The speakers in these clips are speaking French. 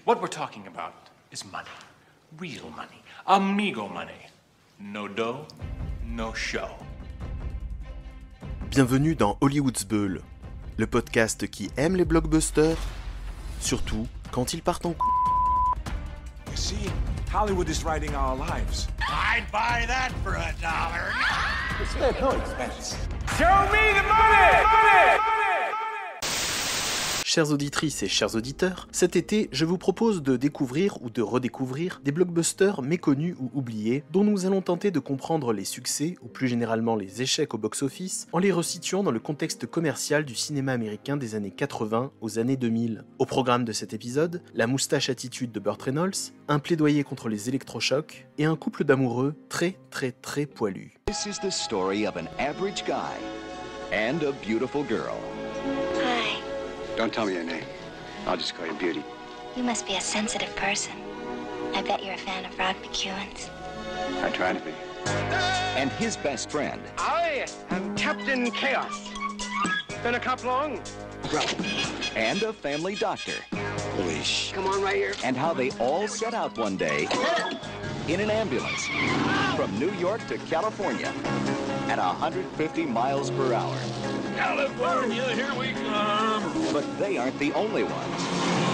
What we're talking about is money. Real money. Amigo money. No dough, no show. Bienvenue dans Hollywood's Bull, le podcast qui aime les blockbusters, surtout quand ils partent en couille. You see, Hollywood is writing our lives. I'd buy that for $1. It's no expense. Show me the money! Money! Chères auditrices et chers auditeurs, cet été, je vous propose de découvrir ou de redécouvrir des blockbusters méconnus ou oubliés, dont nous allons tenter de comprendre les succès, ou plus généralement les échecs au box-office, en les resituant dans le contexte commercial du cinéma américain des années 80 aux années 2000. Au programme de cet épisode, la moustache attitude de Burt Reynolds, un plaidoyer contre les électrochocs, et un couple d'amoureux très poilu. This is the story of an average guy and a beautiful girl. Hi. Don't tell me your name. I'll just call you Beauty. You must be a sensitive person. I bet you're a fan of Rod McEwen's. I try to be. And his best friend. I am Captain Chaos. Been a cop long? And a family doctor. Holy sh... Come on right here. And how they all set out one day in an ambulance from New York to California at 150 miles per hour. California, here we come! But they aren't the only ones.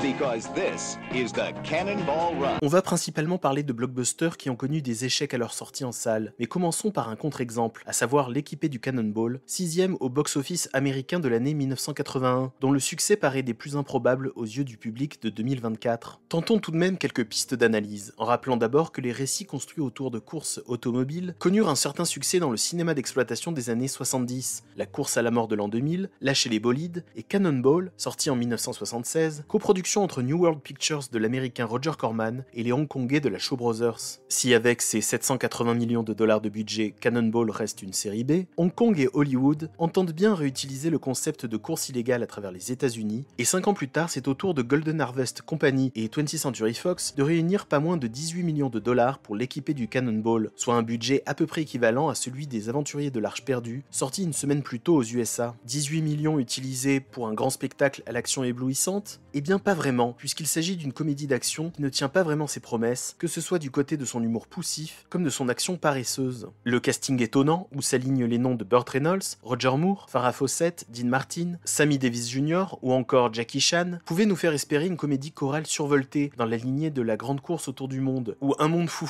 Because this is the Cannonball Run. On va principalement parler de blockbusters qui ont connu des échecs à leur sortie en salle, mais commençons par un contre-exemple, à savoir l'équipé du Cannonball, 6ème au box-office américain de l'année 1981, dont le succès paraît des plus improbables aux yeux du public de 2024. Tentons tout de même quelques pistes d'analyse, en rappelant d'abord que les récits construits autour de courses automobiles connurent un certain succès dans le cinéma d'exploitation des années 70, La course à la mort de l'an 2000, Lâcher les bolides, et Cannonball, sorti en 1976, coproduction entre New World Pictures de l'américain Roger Corman et les hongkongais de la Shaw Brothers. Si avec ses 780 millions de dollars de budget, Cannonball reste une série B, Hong Kong et Hollywood entendent bien réutiliser le concept de course illégale à travers les États-Unis, et 5 ans plus tard, c'est au tour de Golden Harvest Company et 20th Century Fox de réunir pas moins de 18 millions de dollars pour l'équiper du Cannonball, soit un budget à peu près équivalent à celui des Aventuriers de l'Arche perdue, sorti une semaine plus tôt aux USA. 18 millions utilisés pour un grand spectacle à l'action éblouissante ? Eh bien pas vraiment, puisqu'il s'agit d'une comédie d'action qui ne tient pas vraiment ses promesses, que ce soit du côté de son humour poussif, comme de son action paresseuse. Le casting étonnant, où s'alignent les noms de Burt Reynolds, Roger Moore, Farrah Fawcett, Dean Martin, Sammy Davis Jr. ou encore Jackie Chan, pouvait nous faire espérer une comédie chorale survoltée dans la lignée de La Grande Course autour du monde, ou Un monde fou,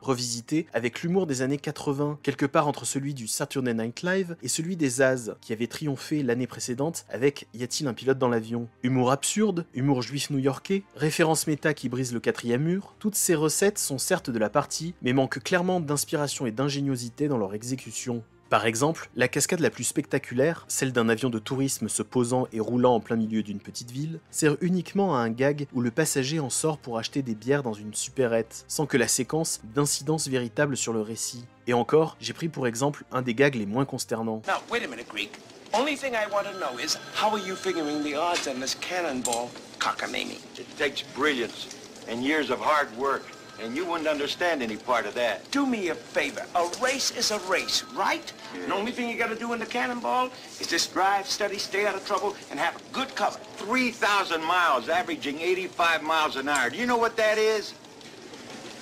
revisité avec l'humour des années 80, quelque part entre celui du Saturday Night Live et celui des Zaz, qui avait triomphé l'année précédente avec Y a-t-il un pilote dans l'avion ? Humour absurde, humour juif new-yorkais, référence méta qui brise le quatrième mur, toutes ces recettes sont certes de la partie, mais manquent clairement d'inspiration et d'ingéniosité dans leur exécution. Par exemple, la cascade la plus spectaculaire, celle d'un avion de tourisme se posant et roulant en plein milieu d'une petite ville, sert uniquement à un gag où le passager en sort pour acheter des bières dans une supérette, sans que la séquence d'incidence véritable sur le récit. Et encore, j'ai pris pour exemple un des gags les moins consternants. Now, wait a minute, Greek. Only thing I want to know is, how are you figuring the odds on this Cannonball cockamamie? It takes brilliance and years of hard work, and you wouldn't understand any part of that. Do me a favor. A race is a race, right? Yeah. The only thing you got to do in the Cannonball is just drive, study, stay out of trouble, and have good cover. 3,000 miles, averaging 85 miles an hour. Do you know what that is?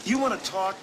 You want to talk,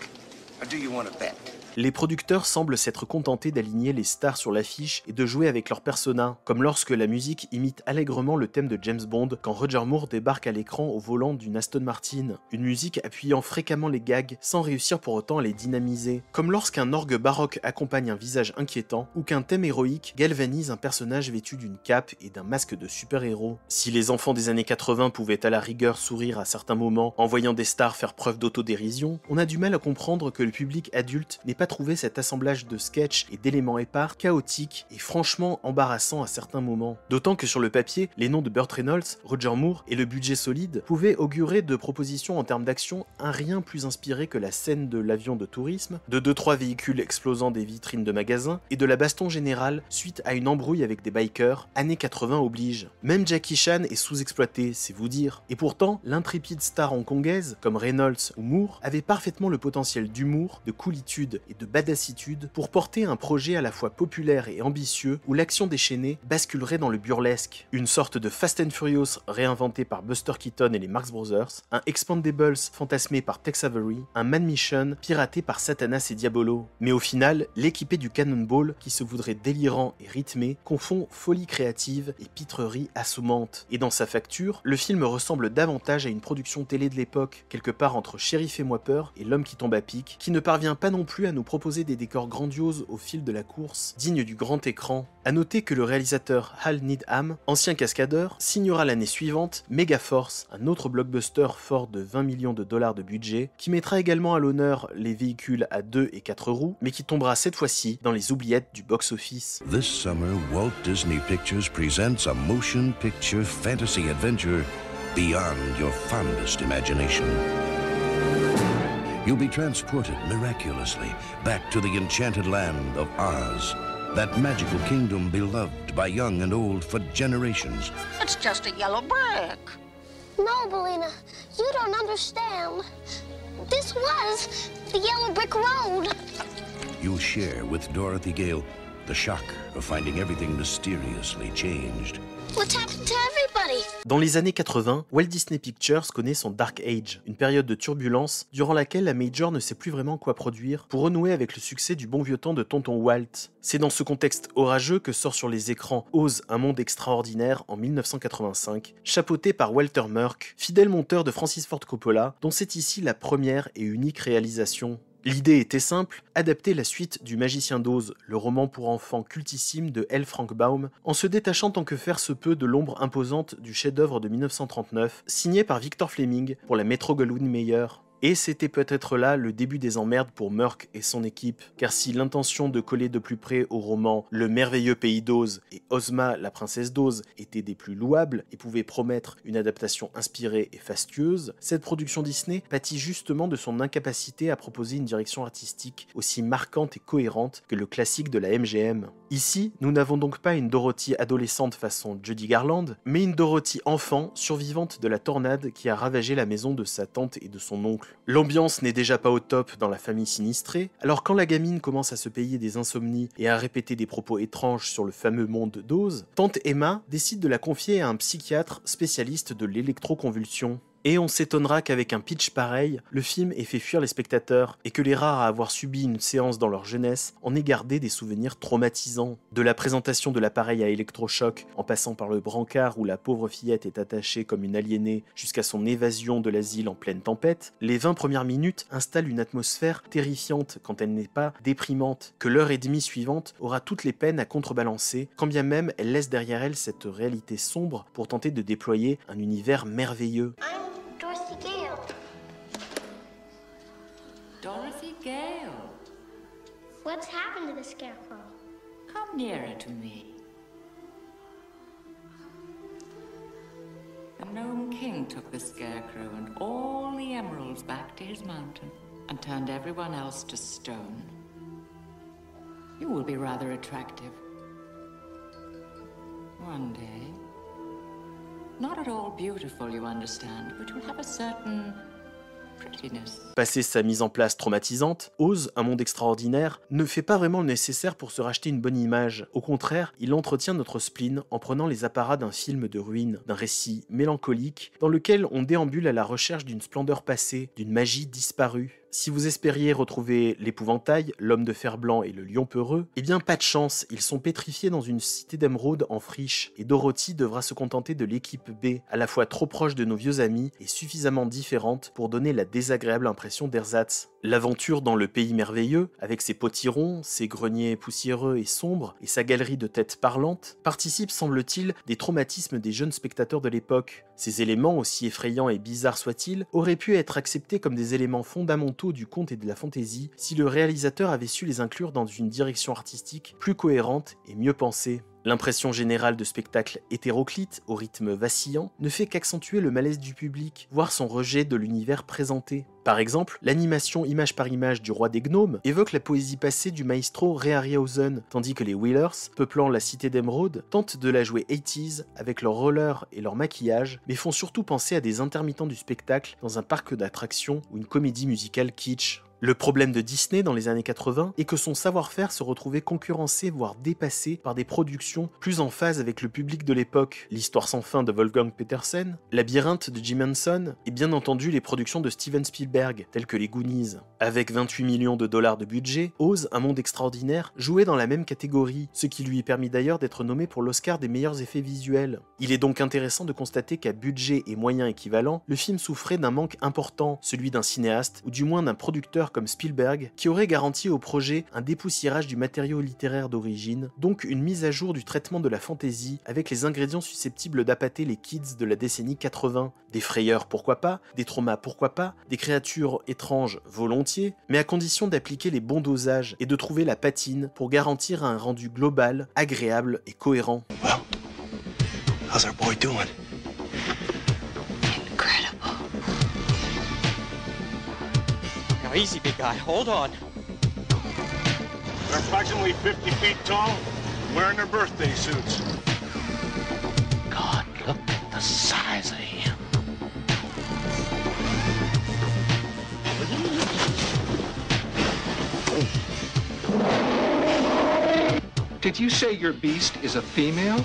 or do you want to bet? Les producteurs semblent s'être contentés d'aligner les stars sur l'affiche et de jouer avec leurs personas, comme lorsque la musique imite allègrement le thème de James Bond quand Roger Moore débarque à l'écran au volant d'une Aston Martin, une musique appuyant fréquemment les gags sans réussir pour autant à les dynamiser, comme lorsqu'un orgue baroque accompagne un visage inquiétant ou qu'un thème héroïque galvanise un personnage vêtu d'une cape et d'un masque de super-héros. Si les enfants des années 80 pouvaient à la rigueur sourire à certains moments en voyant des stars faire preuve d'autodérision, on a du mal à comprendre que le public adulte n'est pas trouvé cet assemblage de sketchs et d'éléments épars chaotiques et franchement embarrassants à certains moments. D'autant que sur le papier, les noms de Burt Reynolds, Roger Moore et le budget solide pouvaient augurer de propositions en termes d'action un rien plus inspiré que la scène de l'avion de tourisme, de 2-3 véhicules explosant des vitrines de magasins et de la baston générale suite à une embrouille avec des bikers, années 80 oblige. Même Jackie Chan est sous-exploité, c'est vous dire. Et pourtant, l'intrépide star hongkongaise, comme Reynolds ou Moore, avait parfaitement le potentiel d'humour, de coolitude et et de badassitude pour porter un projet à la fois populaire et ambitieux où l'action déchaînée basculerait dans le burlesque. Une sorte de Fast and Furious réinventé par Buster Keaton et les Marx Brothers, un Expendables fantasmé par Tex Avery, un Mad Mission piraté par Satanas et Diabolo. Mais au final, l'équipé du Cannonball, qui se voudrait délirant et rythmé, confond folie créative et pitrerie assommante. Et dans sa facture, le film ressemble davantage à une production télé de l'époque, quelque part entre Shérif Fais-moi peur et L'homme qui tombe à pic, qui ne parvient pas non plus à nous proposer des décors grandioses au fil de la course, dignes du grand écran. A noter que le réalisateur Hal Needham, ancien cascadeur, signera l'année suivante Megaforce, un autre blockbuster fort de 20 millions de dollars de budget, qui mettra également à l'honneur les véhicules à 2 et 4 roues, mais qui tombera cette fois-ci dans les oubliettes du box-office. This summer, Walt Disney Pictures presents a motion picture fantasy adventure beyond your fondest imagination. You'll be transported miraculously back to the enchanted land of Oz, that magical kingdom beloved by young and old for generations. It's just a yellow brick. No, Bellina, you don't understand. This was the Yellow Brick Road. You'll share with Dorothy Gale the shock of finding everything mysteriously changed. What's happened to everybody? Dans les années 80, Walt Disney Pictures connaît son Dark Age, une période de turbulence durant laquelle la Major ne sait plus vraiment quoi produire pour renouer avec le succès du bon vieux temps de Tonton Walt. C'est dans ce contexte orageux que sort sur les écrans Oz, un monde extraordinaire en 1985, chapeauté par Walter Murch, fidèle monteur de Francis Ford Coppola, dont c'est ici la première et unique réalisation. L'idée était simple, adapter la suite du Magicien d'Oz, le roman pour enfants cultissime de L. Frank Baum, en se détachant tant que faire se peut de l'ombre imposante du chef-d'œuvre de 1939, signé par Victor Fleming pour la Metro-Goldwyn-Mayer. Et c'était peut-être là le début des emmerdes pour Murch et son équipe, car si l'intention de coller de plus près au roman Le merveilleux pays d'Oz et Ozma, la princesse d'Oz étaient des plus louables et pouvaient promettre une adaptation inspirée et fastueuse, cette production Disney pâtit justement de son incapacité à proposer une direction artistique aussi marquante et cohérente que le classique de la MGM. Ici, nous n'avons donc pas une Dorothy adolescente façon Judy Garland, mais une Dorothy enfant survivante de la tornade qui a ravagé la maison de sa tante et de son oncle. L'ambiance n'est déjà pas au top dans la famille sinistrée, alors quand la gamine commence à se payer des insomnies et à répéter des propos étranges sur le fameux monde d'Oz, tante Emma décide de la confier à un psychiatre spécialiste de l'électroconvulsion. Et on s'étonnera qu'avec un pitch pareil, le film ait fait fuir les spectateurs et que les rares à avoir subi une séance dans leur jeunesse en aient gardé des souvenirs traumatisants. De la présentation de l'appareil à électrochoc, en passant par le brancard où la pauvre fillette est attachée comme une aliénée jusqu'à son évasion de l'asile en pleine tempête, les 20 premières minutes installent une atmosphère terrifiante quand elle n'est pas déprimante, que l'heure et demie suivante aura toutes les peines à contrebalancer, quand bien même elle laisse derrière elle cette réalité sombre pour tenter de déployer un univers merveilleux. Dorothy Gale. Dorothy Gale. What's happened to the Scarecrow? Come nearer to me. The Gnome King took the Scarecrow and all the emeralds back to his mountain and turned everyone else to stone. You will be rather attractive. One day. Not at all beautiful, you understand, but you'll have a certain prettiness. Passé sa mise en place traumatisante, Oz, un monde extraordinaire, ne fait pas vraiment le nécessaire pour se racheter une bonne image. Au contraire, il entretient notre spleen en prenant les apparats d'un film de ruine, d'un récit mélancolique, dans lequel on déambule à la recherche d'une splendeur passée, d'une magie disparue. Si vous espériez retrouver l'épouvantail, l'homme de fer blanc et le lion peureux, eh bien pas de chance, ils sont pétrifiés dans une cité d'émeraude en friche, et Dorothy devra se contenter de l'équipe B, à la fois trop proche de nos vieux amis et suffisamment différente pour donner la désagréable impression d'ersatz. L'aventure dans le pays merveilleux, avec ses potirons, ses greniers poussiéreux et sombres, et sa galerie de têtes parlantes, participe, semble-t-il, des traumatismes des jeunes spectateurs de l'époque. Ces éléments, aussi effrayants et bizarres soient-ils, auraient pu être acceptés comme des éléments fondamentaux du conte et de la fantaisie si le réalisateur avait su les inclure dans une direction artistique plus cohérente et mieux pensée. L'impression générale de spectacle hétéroclite, au rythme vacillant, ne fait qu'accentuer le malaise du public, voire son rejet de l'univers présenté. Par exemple, l'animation image par image du roi des gnomes évoque la poésie passée du maestro Ray Harryhausen, tandis que les Wheelers, peuplant la cité d'émeraude, tentent de la jouer 80s avec leurs rollers et leur maquillage, mais font surtout penser à des intermittents du spectacle dans un parc d'attractions ou une comédie musicale kitsch. Le problème de Disney dans les années 80 est que son savoir-faire se retrouvait concurrencé voire dépassé par des productions plus en phase avec le public de l'époque, l'Histoire sans fin de Wolfgang Petersen, Labyrinthe de Jim Henson et bien entendu les productions de Steven Spielberg telles que les Goonies. Avec 28 millions de dollars de budget, Oz, un monde extraordinaire, jouait dans la même catégorie, ce qui lui permit d'ailleurs d'être nommé pour l'Oscar des meilleurs effets visuels. Il est donc intéressant de constater qu'à budget et moyens équivalents, le film souffrait d'un manque important, celui d'un cinéaste ou du moins d'un producteur comme Spielberg, qui aurait garanti au projet un dépoussiérage du matériau littéraire d'origine, donc une mise à jour du traitement de la fantasy avec les ingrédients susceptibles d'appâter les kids de la décennie 80. Des frayeurs pourquoi pas, des traumas pourquoi pas, des créatures étranges volontiers, mais à condition d'appliquer les bons dosages et de trouver la patine pour garantir un rendu global, agréable et cohérent. Well, how's our boy doing? Easy, big guy. Hold on. They're approximately 50 feet tall, wearing their birthday suits. God, look at the size of him. Did you say your beast is a female?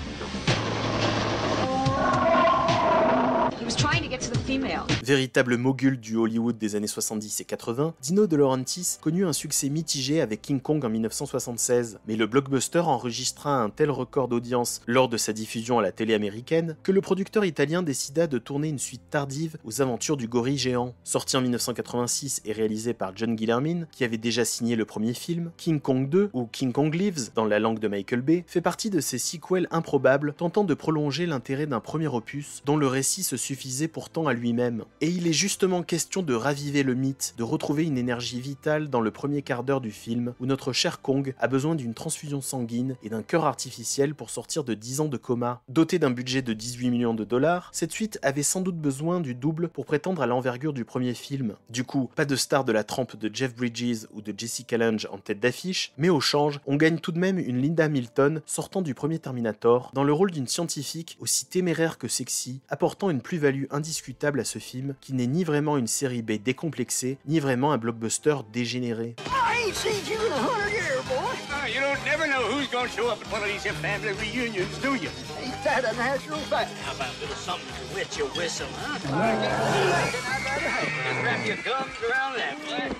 Véritable mogul du Hollywood des années 70 et 80, Dino De Laurentiis connut un succès mitigé avec King Kong en 1976, mais le blockbuster enregistra un tel record d'audience lors de sa diffusion à la télé américaine que le producteur italien décida de tourner une suite tardive aux aventures du gorille géant. Sorti en 1986 et réalisé par John Guillermin, qui avait déjà signé le premier film, King Kong 2, ou King Kong Lives dans la langue de Michael Bay, fait partie de ces sequels improbables tentant de prolonger l'intérêt d'un premier opus dont le récit se suffisait pourtant à lui-même. Et il est justement question de raviver le mythe, de retrouver une énergie vitale dans le premier quart d'heure du film où notre cher Kong a besoin d'une transfusion sanguine et d'un cœur artificiel pour sortir de 10 ans de coma. Doté d'un budget de 18 millions de dollars, cette suite avait sans doute besoin du double pour prétendre à l'envergure du premier film. Du coup, pas de star de la trempe de Jeff Bridges ou de Jessica Lange en tête d'affiche, mais au change, on gagne tout de même une Linda Hamilton sortant du premier Terminator dans le rôle d'une scientifique aussi téméraire que sexy, apportant une plus-value indiscutable à ce film qui n'est ni vraiment une série B décomplexée, ni vraiment un blockbuster dégénéré. I ain't seen you in 100 years, boy. You don't never know who's gonna show up at one of these family reunions, do you? Ain't that a natural fact? How about a little something to wet your whistle, huh? Just wrap your gums around that, boy.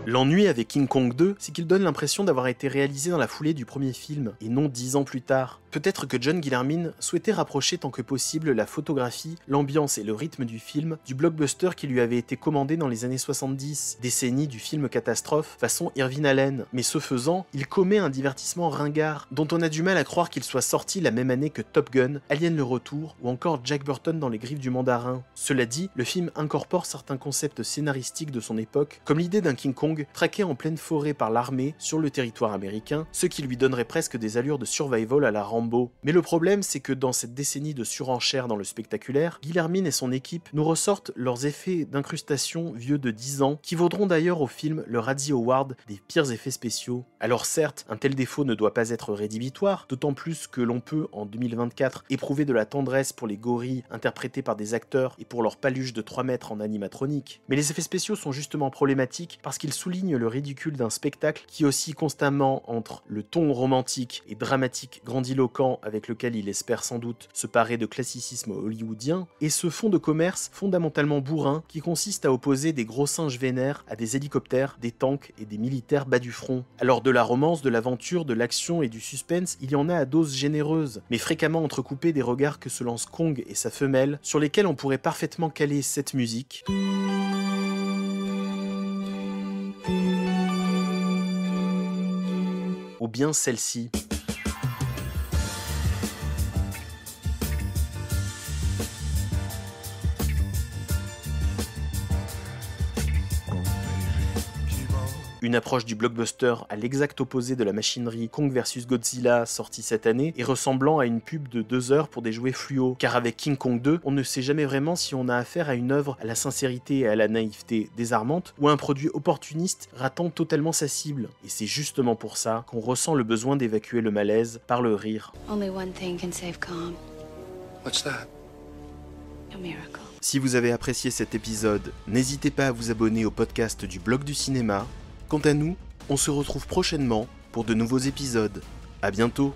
L'ennui avec King Kong 2, c'est qu'il donne l'impression d'avoir été réalisé dans la foulée du premier film, et non 10 ans plus tard. Peut-être que John Guillermin souhaitait rapprocher tant que possible la photographie, l'ambiance et le rythme du film du blockbuster qui lui avait été commandé dans les années 70, décennie du film catastrophe façon Irvin Allen. Mais ce faisant, il commet un divertissement ringard, dont on a du mal à croire qu'il soit sorti la même année que Top Gun, Alien le Retour ou encore Jack Burton dans Les Griffes du Mandarin. Cela dit, le film incorpore certains concepts scénaristiques de son époque, comme l'idée d'un King Kong traqué en pleine forêt par l'armée sur le territoire américain, ce qui lui donnerait presque des allures de survival à la Rambo. Mais le problème, c'est que dans cette décennie de surenchère dans le spectaculaire, Guillermin et son équipe nous ressortent leurs effets d'incrustation vieux de 10 ans, qui vaudront d'ailleurs au film le Razzie Award des pires effets spéciaux. Alors certes, un tel défaut ne doit pas être rédhibitoire, d'autant plus que l'on peut, en 2024, éprouver de la tendresse pour les gorilles interprétés par des acteurs et pour leurs paluches de 3 mètres en animatronique. Mais les effets spéciaux sont justement problématiques parce qu'ils soulignent le ridicule d'un spectacle qui oscille constamment entre le ton romantique et dramatique grandiloquent avec lequel il espère sans doute se parer de classicisme hollywoodien, et ce fond de commerce fondamentalement bourrin qui consiste à opposer des gros singes vénères à des hélicoptères, des tanks et des militaires bas du front. Alors de la romance, de l'aventure, de l'action et du suspense, il y en a à dose généreuse, mais fréquemment entrecoupés des regards que se lancent Kong et sa femelle, sur lesquels on pourrait parfaitement caler cette musique. Ou bien celle-ci. Une approche du blockbuster à l'exact opposé de la machinerie Kong vs Godzilla sortie cette année et ressemblant à une pub de 2 heures pour des jouets fluo, car avec King Kong 2, on ne sait jamais vraiment si on a affaire à une œuvre à la sincérité et à la naïveté désarmante ou à un produit opportuniste ratant totalement sa cible. Et c'est justement pour ça qu'on ressent le besoin d'évacuer le malaise par le rire. Only one thing can save Kong. What's that? A miracle. Si vous avez apprécié cet épisode, n'hésitez pas à vous abonner au podcast du Blog du Cinéma. Quant à nous, on se retrouve prochainement pour de nouveaux épisodes. À bientôt!